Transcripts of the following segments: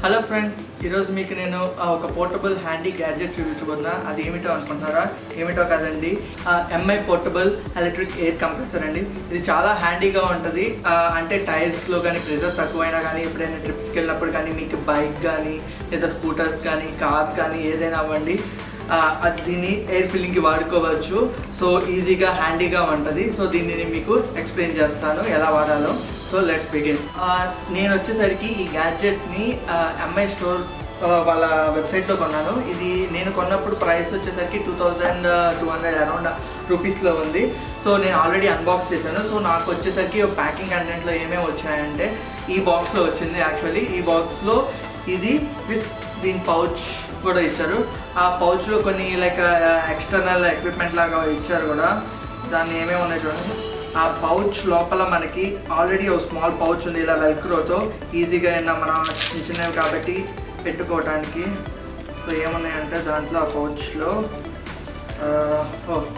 Hello friends, ఈరోజు మీకు నేను ఒక పోర్టబుల్ హ్యాండీ గ్యాడ్జెట్ చూపించబోతున్నా. అది ఏమిటో అనుకుంటున్నారా? ఏమిటో కాదండి, MI portable electric air compressor అండి. ఇది చాలా హ్యాండీగా ఉంటుంది. అంటే టైర్స్లో కానీ ప్రెజర్ తక్కువైనా కానీ, ఎప్పుడైనా ట్రిప్స్కి వెళ్ళినప్పుడు కానీ, మీకు బైక్ కానీ లేదా స్కూటర్స్ కానీ కార్స్ కానీ ఏదైనా అవ్వండి, దీన్ని ఎయిర్ ఫిల్లింగ్కి వాడుకోవచ్చు. సో ఈజీగా హ్యాండీగా ఉంటుంది. సో దీన్ని మీకు ఎక్స్ప్లెయిన్ చేస్తాను ఎలా వాడాలో. So let's begin. నేను వచ్చేసరికి ఈ గ్యాడ్జెట్ని ఎంఐ స్టోర్ వాళ్ళ వెబ్సైట్లో కొన్నాను. ఇది నేను కొన్నప్పుడు ప్రైస్ వచ్చేసరికి 2200 అరౌండ్ రూపీస్లో ఉంది. సో నేను ఆల్రెడీ అన్బాక్స్ చేశాను. సో నాకు వచ్చేసరికి ప్యాకింగ్ కంటెంట్లో ఏమేమి వచ్చాయంటే ఈ బాక్స్లో వచ్చింది. యాక్చువల్లీ ఈ బాక్స్లో ఇది విత్ దీని పౌచ్ కూడా ఇచ్చారు. ఆ పౌచ్లో కొన్ని లైక్ ఎక్స్టర్నల్ ఎక్విప్మెంట్ లాగా ఇచ్చారు కూడా. దాన్ని ఏమేమి ఉన్నాయి చూడండి. ఆ పౌచ్ లోపల మనకి ఆల్రెడీ ఒక స్మాల్ పౌచ్ ఉంది, ఇలా వెల్క్రోతో ఈజీగా అయినా మనం చిన్నవి కాబట్టి పెట్టుకోవడానికి. సో ఏమున్నాయంటే దాంట్లో ఆ పౌచ్లో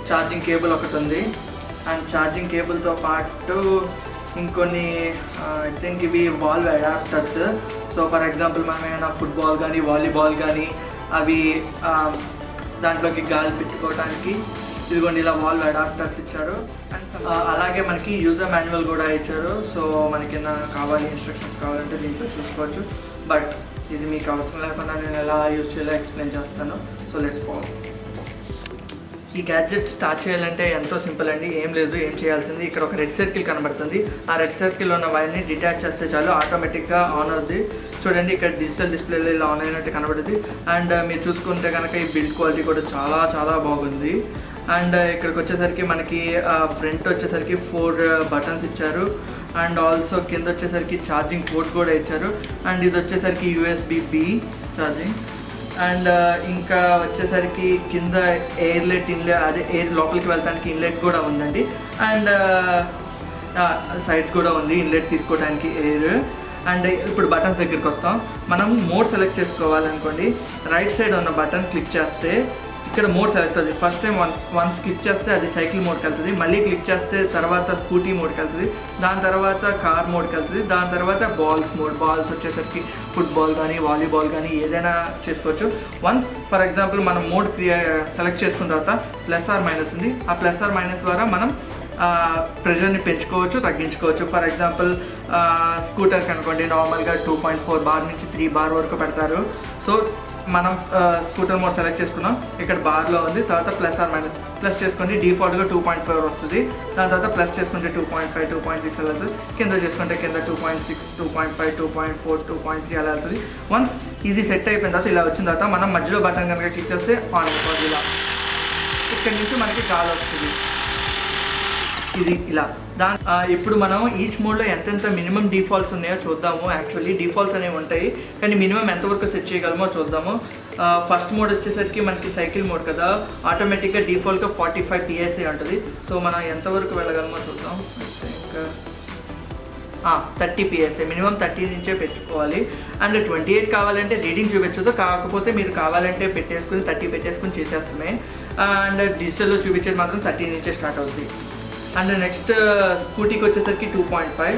ఛార్జింగ్ కేబుల్ ఒకటి ఉంది. అండ్ ఛార్జింగ్ కేబుల్తో పాటు ఇంకొన్ని ఐ థింక్ ఇవి valve adapters. So for example మనం ఏమైనా ఫుట్బాల్ కానీ వాలీబాల్ కానీ అవి దాంట్లోకి గాలి పెట్టుకోవడానికి ఇదిగోండి ఇలా వాల్వ్ అడాప్టర్స్ ఇచ్చారు. అండ్ అలాగే మనకి యూజర్ మాన్యువల్ కూడా ఇచ్చారు. సో మనకి కావాలి ఇన్స్ట్రక్షన్స్ కావాలంటే దీంట్లో చూసుకోవచ్చు. బట్ ఇది మీకు అవసరం లేకుండా నేను ఎలా యూజ్ చేయాలో ఎక్స్ప్లెయిన్ చేస్తాను. So let's follow. ఈ గ్యాడ్జెట్ స్టార్ట్ చేయాలంటే ఎంతో సింపుల్ అండి. ఏం లేదు, ఏం చేయాల్సింది ఇక్కడ ఒక రెడ్ సర్కిల్ కనబడుతుంది. ఆ రెడ్ సర్కిల్ ఉన్న వైర్ని డిటాచ్ చేస్తే చాలు ఆటోమేటిక్గా ఆన్ అవుతుంది. చూడండి ఇక్కడ డిజిటల్ డిస్ప్లేలో ఇలా ఆన్ అయినట్టు కనబడుతుంది. అండ్ మీరు చూసుకుంటే కనుక ఈ బిల్డ్ క్వాలిటీ కూడా చాలా చాలా బాగుంది. అండ్ ఇక్కడికి వచ్చేసరికి మనకి ఫ్రంట్ వచ్చేసరికి 4 బటన్స్ ఇచ్చారు. అండ్ ఆల్సో కింద వచ్చేసరికి ఛార్జింగ్ పోర్ట్ కూడా ఇచ్చారు. అండ్ ఇది వచ్చేసరికి USB-B ఛార్జింగ్. అండ్ ఇంకా వచ్చేసరికి కింద ఎయిర్లెట్ ఇన్లెట్, అదే ఎయిర్ లోపలికి వెళ్ళడానికి ఇన్లెట్ కూడా ఉందండి. అండ్ సైడ్స్ కూడా ఉంది ఇన్లెట్ తీసుకోవడానికి ఎయిర్. అండ్ ఇప్పుడు బటన్స్ దగ్గరికి వస్తాం. మనం మోడ్ సెలెక్ట్ చేసుకోవాలనుకోండి, రైట్ సైడ్ ఉన్న బటన్ క్లిక్ చేస్తే ఇక్కడ మోడ్ సెలెక్ట్ అవుతుంది. ఫస్ట్ టైం వన్స్ క్లిక్ చేస్తే అది సైకిల్ మోడ్కి వెళ్తుంది. మళ్ళీ క్లిక్ చేస్తే తర్వాత స్కూటీ మోడ్కి వెళ్తుంది. దాని తర్వాత కార్ మోడ్కి వెళ్తుంది. దాని తర్వాత బాల్స్ వచ్చేసరికి ఫుట్బాల్ కానీ వాలీబాల్ కానీ ఏదైనా చేసుకోవచ్చు. వన్స్ ఫర్ ఎగ్జాంపుల్ మనం మోడ్ సెలెక్ట్ చేసుకున్న తర్వాత ప్లస్ ఆర్ మైనస్ ఉంది. ఆ ప్లస్ ఆర్ మైనస్ ద్వారా మనం ప్రెషర్ని పెంచుకోవచ్చు, తగ్గించుకోవచ్చు. ఫర్ ఎగ్జాంపుల్ స్కూటర్కి అనుకోండి, నార్మల్గా 2.4 బార్ నుంచి 3 బార్ వరకు పెడతారు. సో మనం స్కూటర్ మోడ్ సెలెక్ట్ చేసుకున్నాం, ఇక్కడ బార్లో ఉంది. తర్వాత ప్లస్ ఆర్ మైనస్ ప్లస్ చేసుకుంటే డిఫాల్ట్గా 2.4 వస్తుంది. దాని తర్వాత ప్లస్ చేసుకుంటే 2.5, 2.6 అలా వెళ్తుంది. కింద చేసుకుంటే కింద 2.6, 2.5, 2.4, 2.3 అలా వెళ్తుంది. వన్స్ ఇది సెట్ అయిపోయిన తర్వాత ఇలా వచ్చిన తర్వాత మనం మధ్యలో బటన్ కనుక క్లిక్ చేస్తే ఆన్ అయిపోతుంది. ఇలా ఇక్కడి నుంచి మనకి గాలి వస్తుంది. ఇది ఇలా ఇప్పుడు మనం ఈచ్ మోడ్లో ఎంతెంత మినిమం డిఫాల్ట్స్ ఉన్నాయో చూద్దాము. యాక్చువల్లీ డిఫాల్ట్స్ అనేవి ఉంటాయి, కానీ మినిమం ఎంతవరకు సెట్ చేయగలమో చూద్దాము. ఫస్ట్ మోడ్ వచ్చేసరికి మనకి సైకిల్ మోడ్ కదా, ఆటోమేటిక్గా డిఫాల్ట్గా 45 PSI ఉంటుంది. సో మనం ఎంతవరకు వెళ్ళగలమో చూద్దాం. ఇంకా 30 PSI, మినిమం 30 నుంచే పెట్టుకోవాలి. అండ్ 28 కావాలంటే రీడింగ్ చూపించదు, కాకపోతే మీరు కావాలంటే పెట్టేసుకుని 30 పెట్టేసుకుని చేసేస్తామే. అండ్ డిజిటల్లో చూపించేది మాత్రం 30 నుంచే స్టార్ట్ అవుతుంది. అండ్ నెక్స్ట్ స్కూటీకి వచ్చేసరికి 2.5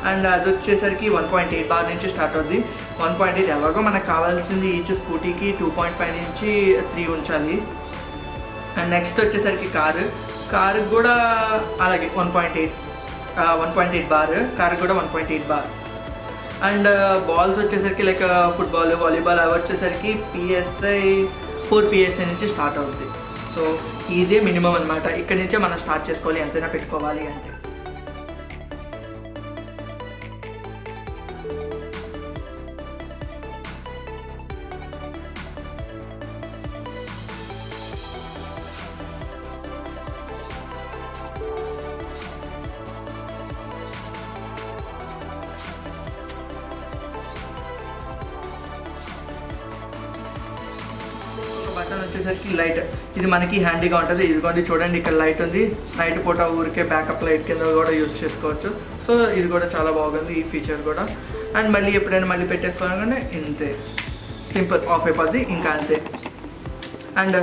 అండ్ అది వచ్చేసరికి 1.8 బార్ నుంచి స్టార్ట్ అవుతుంది. 1.8 ఎలాగో మనకు కావాల్సింది ఈచ్ స్కూటీకి 2.5 నుంచి 3 ఉంచాలి. అండ్ నెక్స్ట్ వచ్చేసరికి కారు కూడా అలాగే 1.8 బార్, కారు కూడా 1.8 బార్. అండ్ బాల్స్ వచ్చేసరికి లైక్ ఫుట్బాల్ వాలీబాల్ అవి వచ్చేసరికి PSI 4 PSI నుంచి స్టార్ట్ అవుతుంది. సో ఇదే మినిమం అనమాట. ఇక్కడి నుంచే మనం స్టార్ట్ చేసుకోవాలి ఎంతైనా పెట్టుకోవాలి అంటే. బటన్ వచ్చేసరికి లైట్, ఇది మనకి హ్యాండీగా ఉంటుంది. ఇదిగోండి చూడండి ఇక్కడ లైట్ ఉంది. నైట్ పూట ఊరికే బ్యాకప్ లైట్ కింద కూడా యూజ్ చేసుకోవచ్చు. సో ఇది కూడా చాలా బాగుంది ఈ ఫీచర్ కూడా. అండ్ మళ్ళీ ఎప్పుడైనా మళ్ళీ పెట్టేసుకోవాలంటే ఇంతే సింపుల్, ఆఫ్ అయిపోద్ది ఇంకా అంతే. అండ్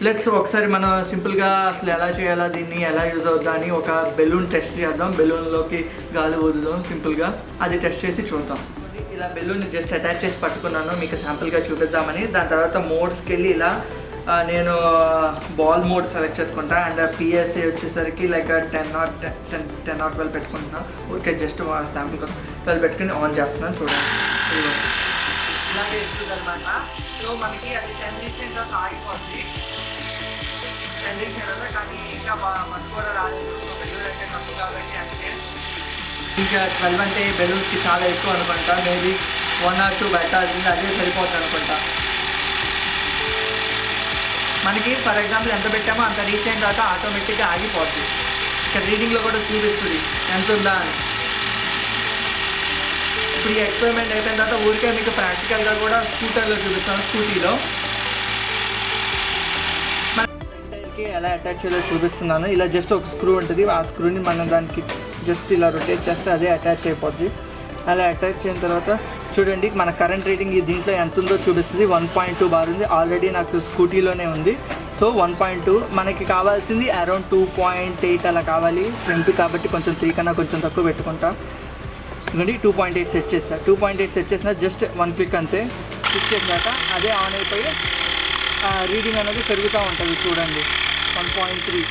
లెట్స్ ఒకసారి మనం సింపుల్గా అసలు ఎలా చేయాలా, దీన్ని ఎలా యూజ్ అవుతుందా అని ఒక బెలూన్ టెస్ట్ చేద్దాం. బెలూన్లోకి గాలి ఊదుదాం సింపుల్గా, అది టెస్ట్ చేసి చూద్దాం. ఇలా బెలూన్ జస్ట్ అటాచ్ చేసి పట్టుకున్నాను మీకు శాంపుల్గా చూపిద్దామని. దాని తర్వాత మోడ్స్కి వెళ్ళి ఇలా నేను బాల్ మోడ్ సెలెక్ట్ చేసుకుంటా. అండ్ పిఎస్ఏ వచ్చేసరికి లైక్ 10 or 12 పెట్టుకుంటున్నాను. ఊరికే జస్ట్ శాంపుల్ 12 పెట్టుకుని ఆన్ చేస్తున్నాను. చూడండి ఇలాగే ఇస్తుంది అనమాట. సో మనకి అది 10 రీచ్ ఆగిపోతుంది. 10 రీచ్ కానీ ఇంకా మనకు కూడా రాలేదు. బెలూన్ అంటే తక్కువ కాబట్టి అంటే ఇంకా 12 అంటే బెలూన్స్కి చాలా ఎక్కువ అనుకుంటా. మేబీ 1 or 2 పెట్టాల్సింది, అదే సరిపోతుంది అనుకుంటా. మనకి ఫర్ ఎగ్జాంపుల్ ఎంత పెట్టామో అంత రీచ్ అయిన తర్వాత ఆటోమేటిక్గా ఆగిపోతుంది. ఇక్కడ రీడింగ్లో కూడా చూపిస్తుంది ఎంత ఉందా అని. ఇప్పుడు ఈ ఎక్స్పెరిమెంట్ అయిపోయిన తర్వాత ఊరికే మీకు ప్రాక్టికల్గా కూడా స్కూటర్లో చూపిస్తాను. స్కూటీలో మనకి ఎలా అటాచ్ చేయాలో చూపిస్తున్నాను. ఇలా జస్ట్ ఒక స్క్రూ ఉంటుంది. ఆ స్క్రూని మనం దానికి జస్ట్ ఇలా రొటేట్ చేస్తే అదే అటాచ్ అయిపోద్ది. అలా అటాచ్ అయిన తర్వాత చూడండి మన కరెంట్ రీడింగ్ దీంట్లో ఎంత ఉందో చూపిస్తుంది. 1.2 బార్ ఉంది. ఆల్రెడీ నాకు స్కూటీలోనే ఉంది. సో 1.2 మనకి కావాల్సింది అరౌండ్ 2.8 అలా కావాలి. ఫ్రంట్ కాబట్టి కొంచెం 3 కన్నా కొంచెం తక్కువ పెట్టుకుంటా. ఎందుకంటే 2.8 సెట్ చేస్తా. 2.8 సెట్ చేసిన జస్ట్ 1 క్లిక్ అంతే. క్లిక్ చేసినాక అదే ఆన్ అయిపోయి రీడింగ్ అనేది పెరుగుతూ ఉంటుంది. చూడండి 1.3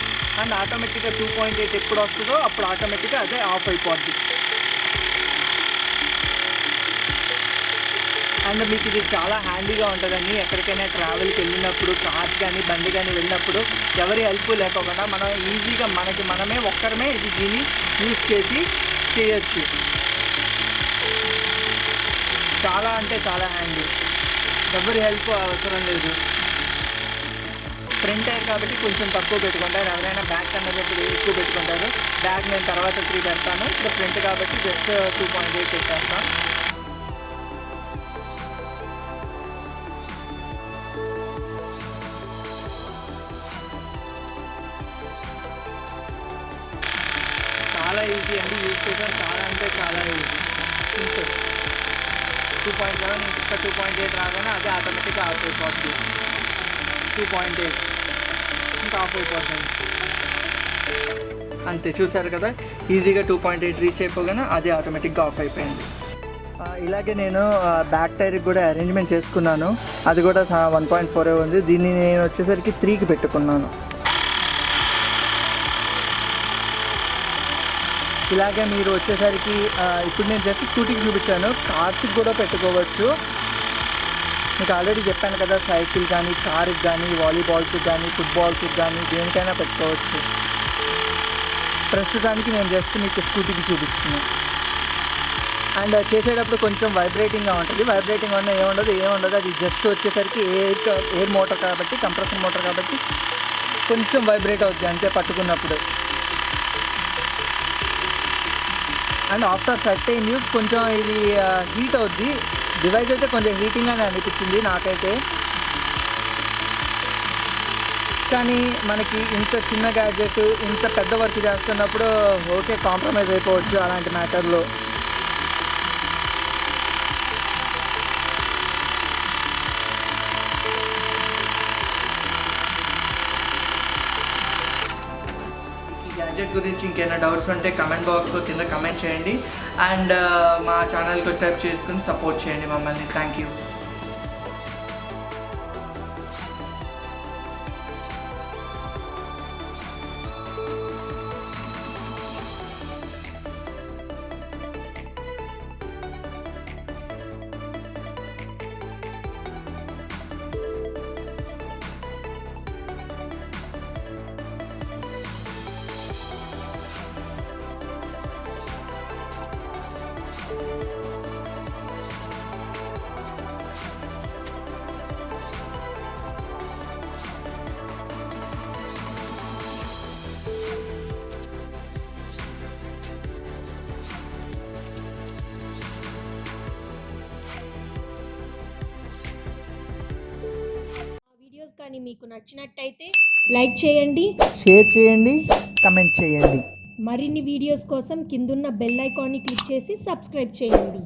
అండ్ ఆటోమేటిక్గా 2.8 ఎప్పుడు వస్తుందో అప్పుడు ఆటోమేటిక్గా అదే ఆఫ్ అయిపోద్ది. అండ్ మీకు ఇది చాలా హ్యాండీగా ఉంటుందండి. ఎక్కడికైనా ట్రావెల్కి వెళ్ళినప్పుడు, కార్ కానీ బండి కానీ వెళ్ళినప్పుడు ఎవరి హెల్ప్ లేకుండా మనం ఈజీగా మనమే ఒక్కరమే దీన్ని యూజ్ చేసి చేయొచ్చు. చాలా అంటే చాలా హ్యాండీ, ఎవరి హెల్ప్ అవసరం లేదు. ఫ్రంట్ టైర్ కాబట్టి కొంచెం తక్కువ పెట్టుకుంటారు. ఎవరైనా బ్యాక్ అన్నప్పుడు ఎక్కువ పెట్టుకుంటారు. బ్యాక్ నేను తర్వాత 3 పెడతాను. ఇప్పుడు ఫ్రంట్ కాబట్టి జస్ట్ 2.8 పెట్టేస్తాను. చాలా ఈజీ అండి, యూజ్ చేయడం చాలా అంటే చాలా ఈజీ. సింపుల్. 2.7 ఇంకా 2.8 రాగానే అదే ఆటోమేటిక్గా ఆఫ్ అయిపోతుంది. 2.8 ఇంకా ఆఫ్ అయిపోతుంది. అంతే, చూసారు కదా ఈజీగా 2.8 రీచ్ అయిపోగానే అదే ఆటోమేటిక్గా ఆఫ్ అయిపోయింది. ఇలాగే నేను బ్యాక్ టైర్కి కూడా అరేంజ్మెంట్ చేసుకున్నాను. అది కూడా 1.4 ఉంది. దీన్ని నేను వచ్చేసరికి 3కి పెట్టుకున్నాను. ఇలాగే మీరు వచ్చేసరికి ఇప్పుడు నేను జస్ట్ స్కూటీకి చూపించాను. కార్స్కి కూడా పెట్టుకోవచ్చు. మీకు ఆల్రెడీ చెప్పాను కదా, సైకిల్ కానీ, కార్కి కానీ, వాలీబాల్స్కి కానీ, ఫుట్బాల్స్కి కానీ దేనికైనా పెట్టుకోవచ్చు. ప్రస్తుతానికి నేను జస్ట్ మీకు స్కూటీకి చూపిస్తున్నాను. అండ్ చేసేటప్పుడు కొంచెం వైబ్రేటింగ్గా ఉంటుంది. వైబ్రేటింగ్ వల్ల ఏముండదు. అది జస్ట్ వచ్చేసరికి ఎయిర్ మోటార్ కాబట్టి, కంప్రెసర్ మోటార్ కాబట్టి కొంచెం వైబ్రేట్ అవుతుంది అంతే పట్టుకున్నప్పుడు. అండ్ ఆఫ్టర్ సర్టైన్ యూస్ కొంచెం ఇది హీట్ అవుద్ది. డివైస్ అయితే కొంచెం హీటింగ్గానే అనిపించింది నాకైతే. కానీ మనకి ఇంత చిన్న గ్యాడ్జెట్ ఇంత పెద్ద వర్క్ చేస్తున్నప్పుడు ఓకే, కాంప్రమైజ్ అయిపోవచ్చు అలాంటి మ్యాటర్లో. గ్యాడ్జెట్ గురించి ఇంకేమైనా డౌట్స్ ఉంటే కమెంట్ బాక్స్లో కింద కమెంట్ చేయండి. అండ్ మా ఛానల్కి సబ్స్క్రైబ్ చేసుకుని సపోర్ట్ చేయండి మమ్మల్ని. Thank you. కానీ మీకు నచ్చినట్టయితే లైక్ చేయండి, షేర్ చేయండి, కమెంట్ చేయండి. మరిన్ని వీడియోస్ కోసం కిందున్న బెల్ ఐకాన్ని క్లిక్ చేసి సబ్స్క్రైబ్ చేయండి.